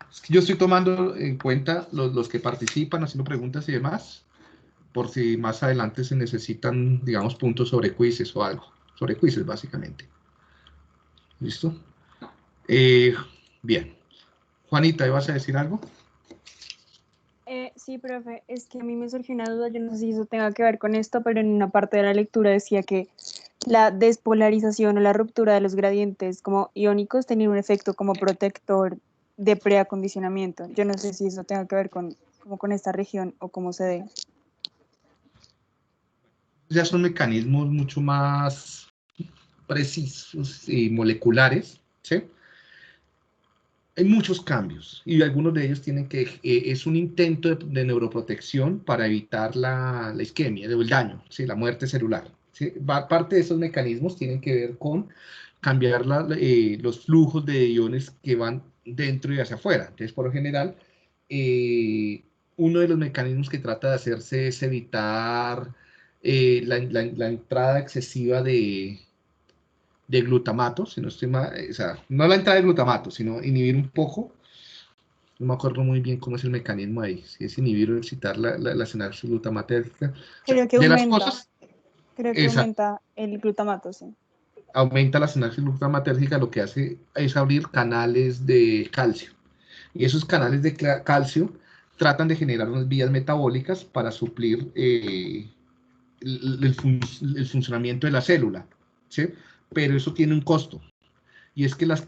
Es que yo estoy tomando en cuenta los que participan, haciendo preguntas y demás, por si más adelante se necesitan, digamos, puntos sobre quizzes o algo. Sobre quizzes, básicamente. ¿Listo? Bien. Juanita, ¿ibas a decir algo? Sí, profe, es que a mí me surgió una duda, yo no sé si eso tenga que ver con esto, pero en una parte de la lectura decía que la despolarización o la ruptura de los gradientes como iónicos tenía un efecto como protector de preacondicionamiento. Yo no sé si eso tenga que ver con esta región o cómo se dé. Ya son mecanismos mucho más precisos y moleculares, ¿sí? Hay muchos cambios y algunos de ellos tienen que, es un intento de neuroprotección para evitar la isquemia, el daño, ¿sí? La muerte celular. ¿Sí? Parte de esos mecanismos tienen que ver con cambiar los flujos de iones que van dentro y hacia afuera. Entonces, por lo general, uno de los mecanismos que trata de hacerse es evitar la entrada excesiva de glutamato, si no estoy mal, o sea, no la entrada de glutamato, sino inhibir un poco, no me acuerdo muy bien cómo es el mecanismo ahí, si es inhibir o excitar la sinapsis glutamatérgica. Creo que de aumenta, las cosas, creo que aumenta el glutamato, sí. Aumenta la sinapsis glutamatérgica, lo que hace es abrir canales de calcio, y esos canales de calcio tratan de generar unas vías metabólicas para suplir el funcionamiento de la célula, ¿sí? Pero eso tiene un costo, y es que las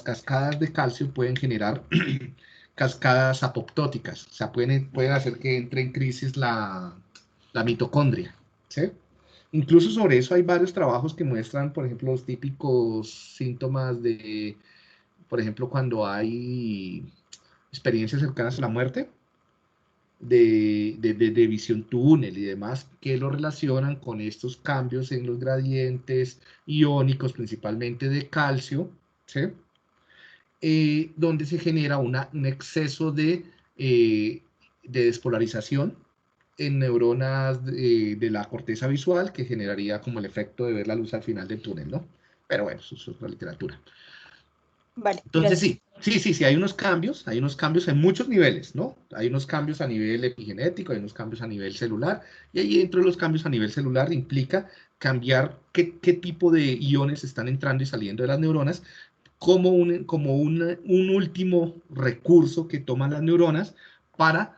cascadas de calcio pueden generar cascadas apoptóticas, o sea, pueden hacer que entre en crisis la mitocondria, ¿sí? Incluso sobre eso hay varios trabajos que muestran, por ejemplo, los típicos síntomas de, por ejemplo, cuando hay experiencias cercanas a la muerte, de visión túnel y demás, que lo relacionan con estos cambios en los gradientes iónicos, principalmente de calcio, ¿sí? Donde se genera un exceso de despolarización en neuronas de la corteza visual, que generaría como el efecto de ver la luz al final del túnel, ¿no? Pero bueno, eso es otra literatura. Vale, Entonces gracias. sí, hay unos cambios en muchos niveles, ¿no? Hay unos cambios a nivel epigenético, hay unos cambios a nivel celular, y ahí dentro de los cambios a nivel celular implica cambiar qué tipo de iones están entrando y saliendo de las neuronas, como un último recurso que toman las neuronas para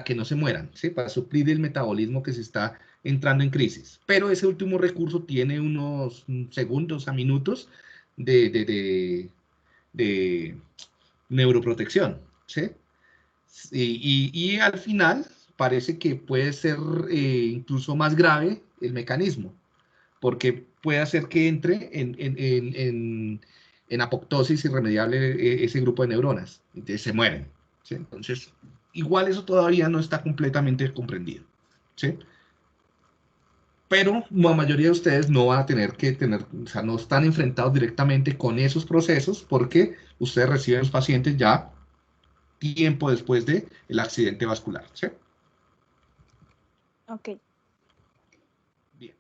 que no se mueran, ¿sí? Para suplir el metabolismo que se está entrando en crisis. Pero ese último recurso tiene unos segundos a minutos de neuroprotección, ¿sí? Y al final parece que puede ser incluso más grave el mecanismo, porque puede hacer que entre en apoptosis irremediable ese grupo de neuronas, entonces se mueren, ¿sí? Entonces, igual eso todavía no está completamente comprendido, ¿sí? Pero la mayoría de ustedes no van a tener que tener, o sea, no están enfrentados directamente con esos procesos porque ustedes reciben los pacientes ya tiempo después del accidente vascular, ¿sí? Ok. Bien.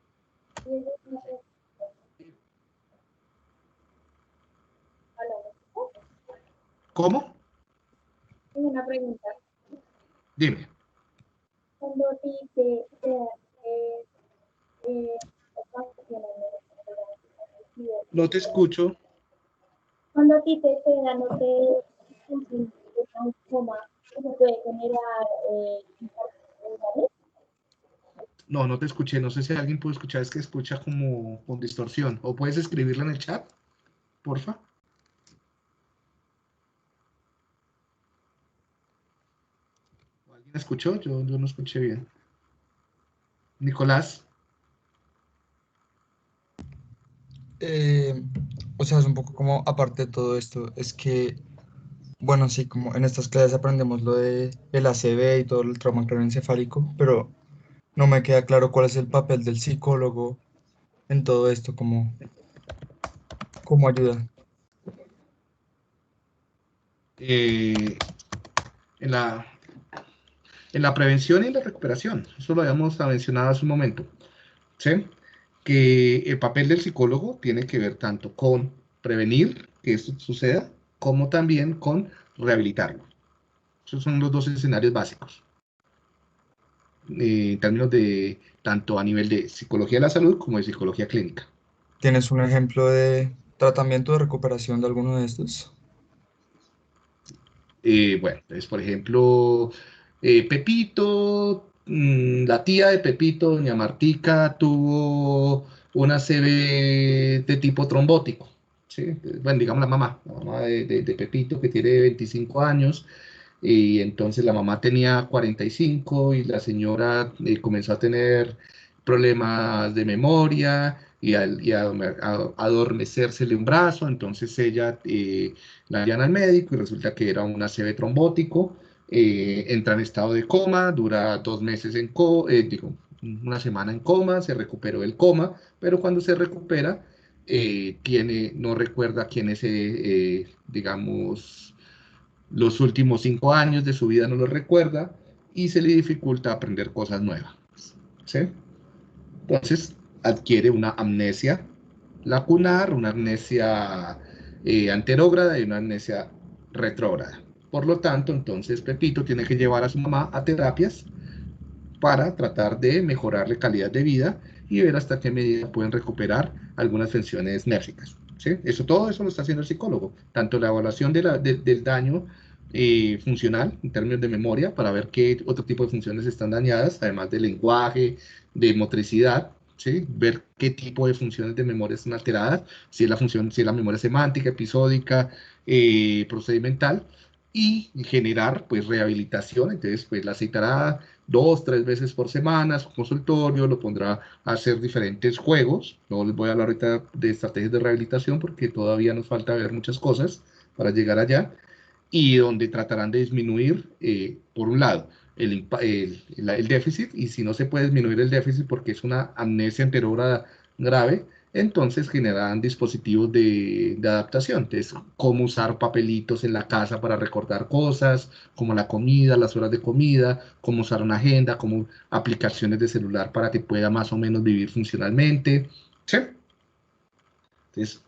¿Cómo? Una pregunta. Dime. Cuando dice No te escucho. cuando a ti te queda, no te un coma, ¿eso puede generar infarto? No, no te escuché. No sé si alguien puede escuchar. Es que escucha como con distorsión. ¿O puedes escribirla en el chat? Porfa. ¿Alguien escuchó? Yo no escuché bien. Nicolás. O sea, es un poco como aparte de todo esto, es que, bueno, sí, como en estas clases aprendemos lo de el ACV y todo el trauma craneoencefálico, pero no me queda claro cuál es el papel del psicólogo en todo esto, como ayuda. En la prevención y en la recuperación. Eso lo habíamos mencionado hace un momento. ¿Sí? Que el papel del psicólogo tiene que ver tanto con prevenir que esto suceda, como también con rehabilitarlo. Esos son los dos escenarios básicos. En términos de tanto a nivel de psicología de la salud como de psicología clínica. ¿Tienes un ejemplo de tratamiento de recuperación de alguno de estos? Bueno, entonces, por ejemplo, Pepito, la tía de Pepito, doña Martica, tuvo una CB de tipo trombótico. ¿Sí? Bueno, digamos la mamá de Pepito, que tiene 25 años, y entonces la mamá tenía 45 y la señora comenzó a tener problemas de memoria y a adormecérsele un brazo, entonces ella la llevan al médico y resulta que era un ACV trombótico, entra en estado de coma, dura 2 meses una semana en coma, se recuperó del coma, pero cuando se recupera, no recuerda quién es, digamos, los últimos 5 años de su vida no los recuerda y se le dificulta aprender cosas nuevas, ¿sí? Entonces adquiere una amnesia lacunar, una amnesia anterógrada y una amnesia retrógrada. Por lo tanto, entonces Pepito tiene que llevar a su mamá a terapias para tratar de mejorarle calidad de vida y ver hasta qué medida pueden recuperar algunas funciones nérficas. ¿Sí? Todo eso lo está haciendo el psicólogo, tanto la evaluación del daño funcional en términos de memoria para ver qué otro tipo de funciones están dañadas, además del lenguaje, de motricidad, ¿sí? Ver qué tipo de funciones de memoria están alteradas, si es la memoria semántica, episódica, procedimental, y generar pues rehabilitación. Entonces pues la citará 2, 3 veces por semana a su consultorio, lo pondrá a hacer diferentes juegos. No les voy a hablar ahorita de estrategias de rehabilitación porque todavía nos falta ver muchas cosas para llegar allá, y donde tratarán de disminuir, por un lado, el déficit, y si no se puede disminuir el déficit porque es una amnesia anterógrada grave, entonces generarán dispositivos de adaptación. Entonces, cómo usar papelitos en la casa para recordar cosas, como la comida, las horas de comida, cómo usar una agenda, como aplicaciones de celular para que pueda más o menos vivir funcionalmente. ¿Sí? Entonces,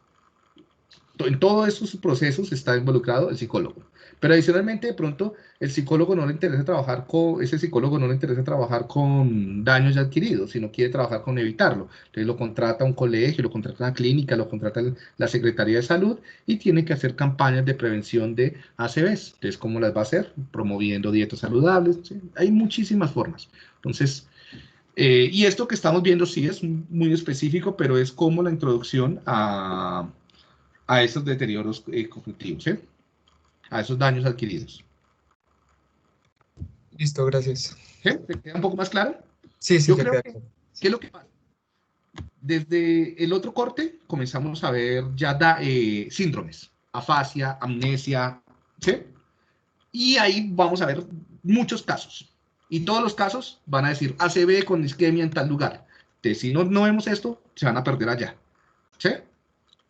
en todos estos procesos está involucrado el psicólogo. Pero adicionalmente, de pronto, ese psicólogo no le interesa trabajar con daños ya adquiridos, sino quiere trabajar con evitarlo. Entonces lo contrata un colegio, lo contrata una clínica, lo contrata la Secretaría de Salud y tiene que hacer campañas de prevención de ACVs. Entonces, ¿cómo las va a hacer? Promoviendo dietas saludables. ¿Sí? Hay muchísimas formas. Entonces, y esto que estamos viendo sí es muy específico, pero es como la introducción a esos deterioros cognitivos. ¿Sí? a esos daños adquiridos. Listo, gracias. ¿Sí? ¿Te queda un poco más claro? Sí, sí, Yo ya creo queda que, claro. ¿qué es lo que pasa? Desde el otro corte comenzamos a ver ya síndromes, afasia, amnesia, ¿sí? Y ahí vamos a ver muchos casos. Y todos los casos van a decir ACV con isquemia en tal lugar. Entonces, si no vemos esto, se van a perder allá. ¿Sí?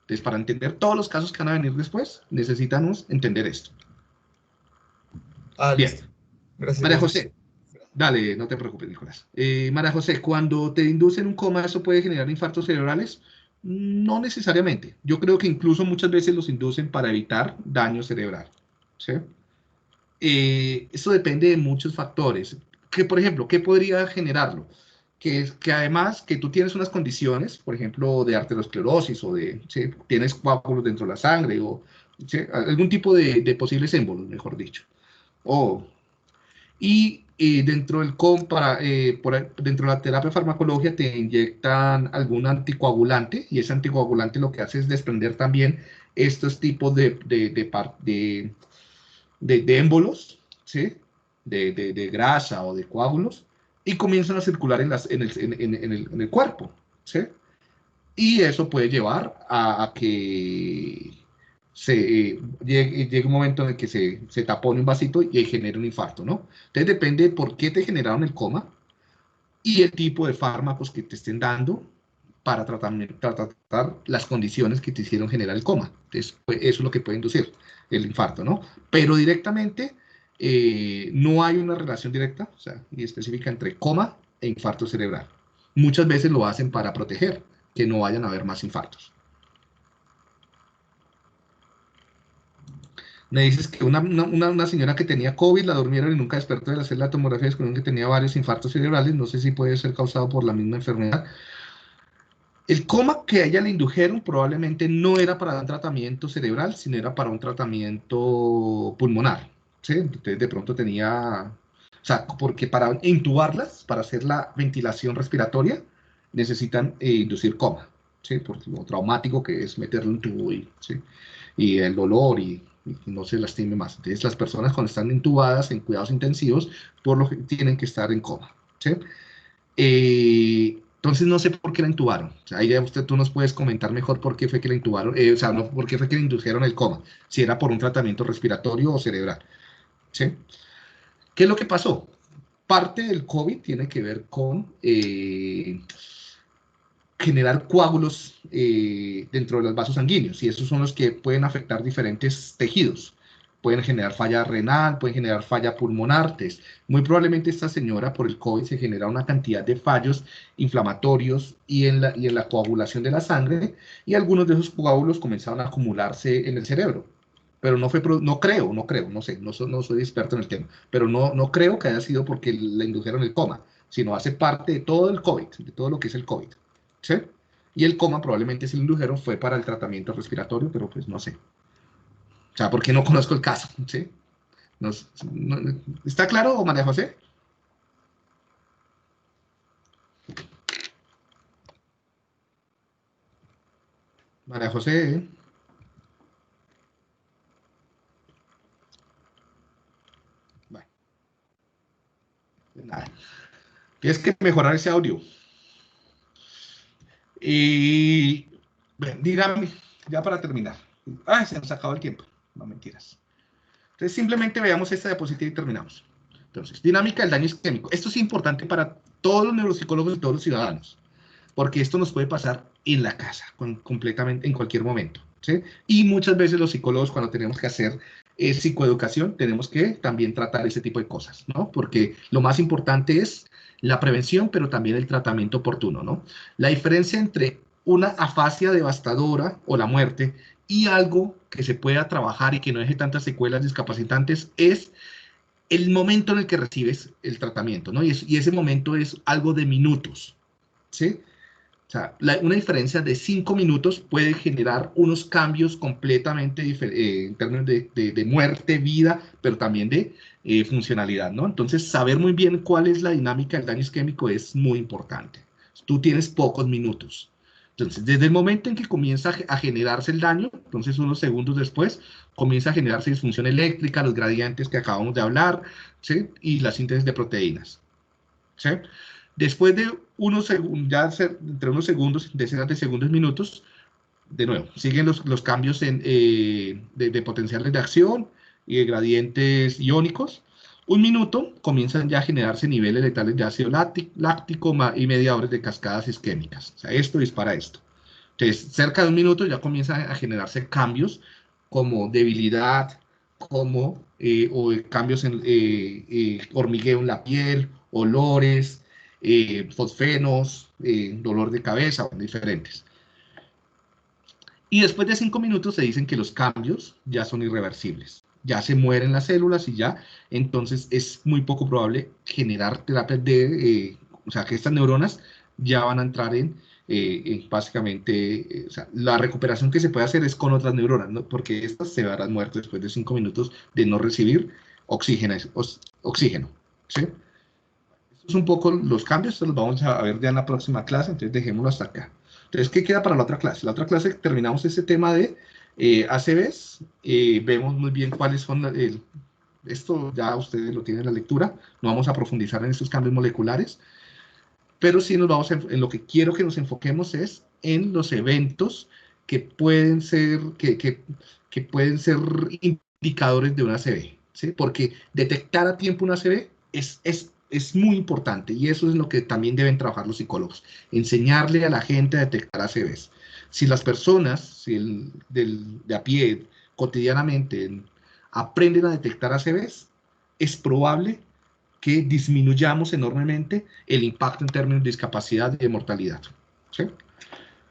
Entonces, para entender todos los casos que van a venir después, necesitamos entender esto. Bien. Listo. Gracias. María Gracias. José. Dale, no te preocupes, Nicolás. María José, cuando te inducen un coma, ¿eso puede generar infartos cerebrales? No necesariamente. Yo creo que incluso muchas veces los inducen para evitar daño cerebral. ¿Sí? Eso depende de muchos factores. Que, por ejemplo, ¿qué podría generarlo? Que además que tú tienes unas condiciones, por ejemplo, de arteriosclerosis o ¿sí? Tienes coágulos dentro de la sangre o ¿sí? Algún tipo de posibles émbolos, mejor dicho. Dentro del dentro de la terapia farmacológica te inyectan algún anticoagulante y ese anticoagulante lo que hace es desprender también estos tipos de émbolos, ¿sí? de grasa o de coágulos, y comienzan a circular en el cuerpo, ¿sí? Y eso puede llevar a que llegue un momento en el que se tapone un vasito y genere un infarto, ¿no? Entonces depende de por qué te generaron el coma y el tipo de fármacos que te estén dando para tratar las condiciones que te hicieron generar el coma. Entonces, pues, eso es lo que puede inducir el infarto, ¿no? Pero directamente no hay una relación directa, o sea, y específica entre coma e infarto cerebral. Muchas veces lo hacen para proteger que no vayan a haber más infartos. Me dices que una señora que tenía COVID la durmieron y nunca despertó de hacer la tomografía, descubrieron que tenía varios infartos cerebrales. No sé si puede ser causado por la misma enfermedad. El coma que a ella le indujeron probablemente no era para un tratamiento cerebral, sino era para un tratamiento pulmonar. ¿Sí? Entonces de pronto tenía... O sea, porque para intubarlas, para hacer la ventilación respiratoria, necesitan inducir coma. ¿Sí? Por lo traumático que es meterle un tubo ¿sí? Y el dolor y no se lastime más. Entonces las personas cuando están intubadas en cuidados intensivos, por lo que tienen que estar en coma. ¿Sí? Entonces no sé por qué la intubaron. O sea, ahí ya tú nos puedes comentar mejor por qué fue que la intubaron, o sea, no por qué fue que le indujeron el coma, si era por un tratamiento respiratorio o cerebral. ¿Sí? ¿Qué es lo que pasó? Parte del COVID tiene que ver con generar coágulos dentro de los vasos sanguíneos, y esos son los que pueden afectar diferentes tejidos. Pueden generar falla renal, pueden generar falla pulmonar. Muy probablemente esta señora por el COVID se genera una cantidad de fallos inflamatorios y en la coagulación de la sangre, y algunos de esos coágulos comenzaron a acumularse en el cerebro. Pero no creo, no sé, no soy experto en el tema, pero no creo que haya sido porque le indujeron el coma, sino hace parte de todo el COVID, de todo lo que es el COVID. ¿Sí? Y el coma probablemente se le indujeron fue para el tratamiento respiratorio, pero pues no sé. O sea, porque no conozco el caso, ¿sí? ¿Está claro, María José? María José. Bueno. Nada. Tienes que mejorar ese audio. Y bueno, dígame, ya para terminar. Se nos acabó el tiempo. No, mentiras. Entonces, simplemente veamos esta diapositiva y terminamos. Entonces, dinámica del daño isquémico. Esto es importante para todos los neuropsicólogos y todos los ciudadanos, porque esto nos puede pasar en la casa, completamente, en cualquier momento. ¿Sí? Y muchas veces los psicólogos, cuando tenemos que hacer psicoeducación, tenemos que también tratar ese tipo de cosas, ¿no? Porque lo más importante es la prevención, pero también el tratamiento oportuno, ¿no? La diferencia entre una afasia devastadora o la muerte y algo que se pueda trabajar y que no deje tantas secuelas discapacitantes es el momento en el que recibes el tratamiento, ¿no? Y ese momento es algo de minutos, ¿sí? O sea, una diferencia de 5 minutos puede generar unos cambios completamente en términos de muerte, vida, pero también de funcionalidad, ¿no? Entonces, saber muy bien cuál es la dinámica del daño isquémico es muy importante. Tú tienes pocos minutos. Entonces, desde el momento en que comienza a generarse el daño, entonces unos segundos después, comienza a generarse disfunción eléctrica, los gradientes que acabamos de hablar, ¿sí? Y la síntesis de proteínas, ¿sí? Después de unos segundos, ya entre unos segundos, decenas de segundos, minutos, de nuevo, siguen los cambios de potenciales de acción y de gradientes iónicos. Un minuto, comienzan ya a generarse niveles letales de ácido láctico y mediadores de cascadas isquémicas. O sea, esto dispara esto. Entonces, cerca de un minuto ya comienzan a generarse cambios como debilidad, o cambios en hormigueo en la piel, olores, fosfenos, dolor de cabeza, diferentes. Y después de 5 minutos se dicen que los cambios ya son irreversibles. Ya se mueren las células y ya, entonces es muy poco probable generar terapias o sea, que estas neuronas ya van a entrar básicamente, o sea, la recuperación que se puede hacer es con otras neuronas, ¿no? Porque estas se verán muertas después de 5 minutos de no recibir oxígeno, ¿sí? Estos son un poco los cambios, estos los vamos a ver ya en la próxima clase, entonces dejémoslo hasta acá. Entonces, ¿qué queda para la otra clase? La otra clase terminamos ese tema de ACVs, vemos muy bien cuáles son, esto ya ustedes lo tienen en la lectura, no vamos a profundizar en estos cambios moleculares, pero sí nos vamos en lo que quiero que nos enfoquemos es en los eventos que pueden ser, que pueden ser indicadores de una ACV, ¿sí? Porque detectar a tiempo una ACV es muy importante y eso es lo que también deben trabajar los psicólogos, enseñarle a la gente a detectar ACVs. Si las personas de a pie cotidianamente aprenden a detectar ACVs, es probable que disminuyamos enormemente el impacto en términos de discapacidad y de mortalidad, ¿sí?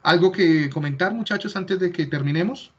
¿Algo que comentar, muchachos, antes de que terminemos?